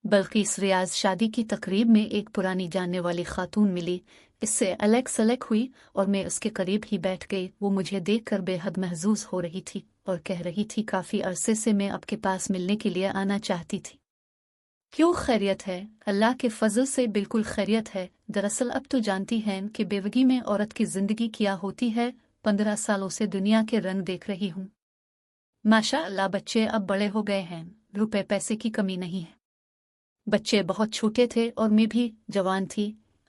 बल्किस रियाज शादी की तकरीब में एक पुरानी जानने वाली खातून मिली। इससे अलग सलग हुई और मैं उसके करीब ही बैठ गई। वो मुझे देखकर बेहद महजूज हो रही थी और कह रही थी, काफ़ी अरसे से मैं आपके पास मिलने के लिए आना चाहती थी। क्यों, खैरियत है? अल्लाह के फजल से बिल्कुल खैरियत है। दरअसल अब तो जानती हैं कि बेवगी में औरत की जिंदगी क्या होती है। 15 सालों से दुनिया के रंग देख रही हूँ। माशाअल्लाह बच्चे अब बड़े हो गए हैं, रुपए पैसे की कमी नहीं है। बच्चे बहुत छोटे थे और मैं भी जवान थी।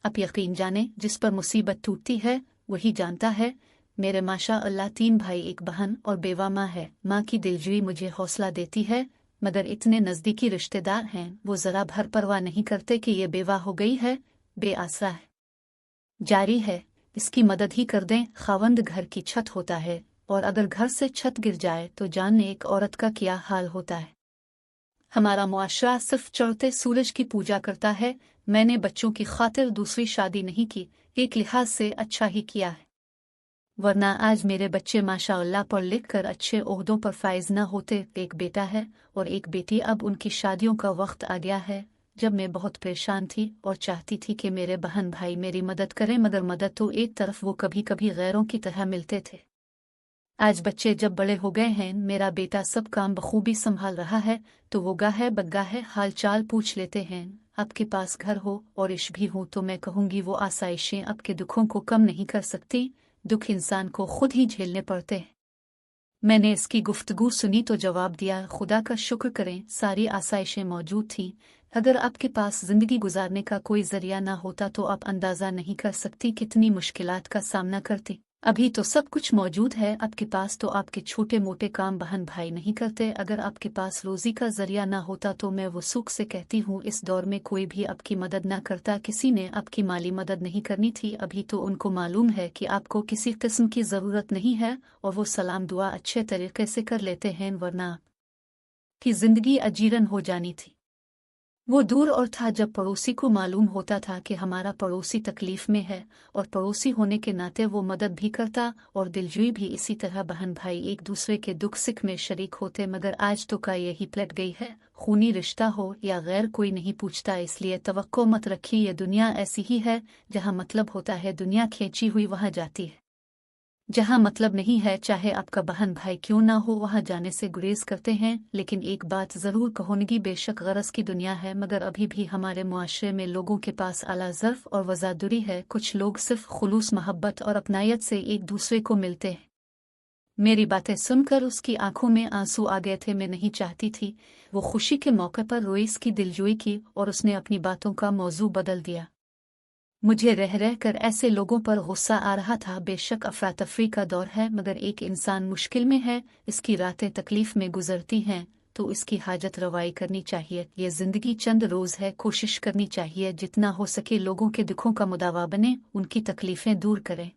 अब यकीन जाने जिस पर मुसीबत टूटती है वही जानता है। मेरे माशाअल्लाह 3 भाई 1 बहन और बेवा माँ है। माँ की दिलजोई मुझे हौसला देती है, मगर इतने नज़दीकी रिश्तेदार हैं वो ज़रा भर परवाह नहीं करते कि ये बेवा हो गई है, बेआसरा है, जारी है, इसकी मदद ही कर दें। खावंद घर की छत होता है और अगर घर से छत गिर जाए तो जानने एक औरत का क्या हाल होता है। हमारा मुआशरा सिर्फ चढ़ते सूरज की पूजा करता है। मैंने बच्चों की खातिर दूसरी शादी नहीं की, एक लिहाज से अच्छा ही किया है, वरना आज मेरे बच्चे माशाअल्लाह पढ़ लिख कर अच्छे ओहदों पर फाइज न होते। एक बेटा है और एक बेटी। अब उनकी शादियों का वक्त आ गया है। जब मैं बहुत परेशान थी और चाहती थी कि मेरे बहन भाई मेरी मदद करें, मगर मदद तो एक तरफ वो कभी कभी गैरों की तरह मिलते थे। आज बच्चे जब बड़े हो गए हैं, मेरा बेटा सब काम बखूबी संभाल रहा है, तो वो गाहे बग्गाहे हाल चाल पूछ लेते हैं। आपके पास घर हो और इश्क भी हो तो मैं कहूँगी वो आसाइशें आपके दुखों को कम नहीं कर सकती। दुख इंसान को खुद ही झेलने पड़ते हैं। मैंने इसकी गुफ्तगू सुनी तो जवाब दिया, खुदा का शुक्र करें सारी आसाइशें मौजूद थीं। अगर आपके पास जिंदगी गुजारने का कोई जरिया ना होता तो आप अंदाजा नहीं कर सकती कितनी मुश्किलात का सामना करती। अभी तो सब कुछ मौजूद है आपके पास, तो आपके छोटे मोटे काम बहन भाई नहीं करते। अगर आपके पास रोजी का जरिया ना होता तो मैं वो सुख से कहती हूँ, इस दौर में कोई भी आपकी मदद ना करता। किसी ने आपकी माली मदद नहीं करनी थी। अभी तो उनको मालूम है कि आपको किसी किस्म की ज़रूरत नहीं है और वो सलाम दुआ अच्छे तरीके से कर लेते हैं, वरना की जिंदगी अजीरन हो जानी थी। वो दूर और था जब पड़ोसी को मालूम होता था कि हमारा पड़ोसी तकलीफ में है, और पड़ोसी होने के नाते वो मदद भी करता और दिलजुई भी। इसी तरह बहन भाई एक दूसरे के दुख सुख में शरीक होते। मगर आज तो का यही पलट गई है। खूनी रिश्ता हो या गैर कोई नहीं पूछता, इसलिए तवक्को मत रखिए। ये दुनिया ऐसी ही है, जहाँ मतलब होता है दुनिया खींची हुई वहाँ जाती है, जहाँ मतलब नहीं है चाहे आपका बहन भाई क्यों ना हो वहाँ जाने से गुरेज करते हैं। लेकिन एक बात ज़रूर कहूँगी, बेशक गरज की दुनिया है मगर अभी भी हमारे मुआशरे में लोगों के पास आला ज़र्फ और वज़ादुरी है। कुछ लोग सिर्फ खुलूस मोहब्बत और अपनायत से एक दूसरे को मिलते हैं। मेरी बातें सुनकर उसकी आंखों में आंसू आ गए थे। मैं नहीं चाहती थी वो खुशी के मौके पर रोई, इसकी दिलजोई की और उसने अपनी बातों का मौजू बदल दिया। मुझे रह रह कर ऐसे लोगों पर गुस्सा आ रहा था। बेशक अफरा तफरी का दौर है, मगर एक इंसान मुश्किल में है, इसकी रातें तकलीफ में गुजरती हैं, तो इसकी हाजत रवाई करनी चाहिए। ये जिंदगी चंद रोज है, कोशिश करनी चाहिए जितना हो सके लोगों के दुखों का मुदावा बने, उनकी तकलीफें दूर करें।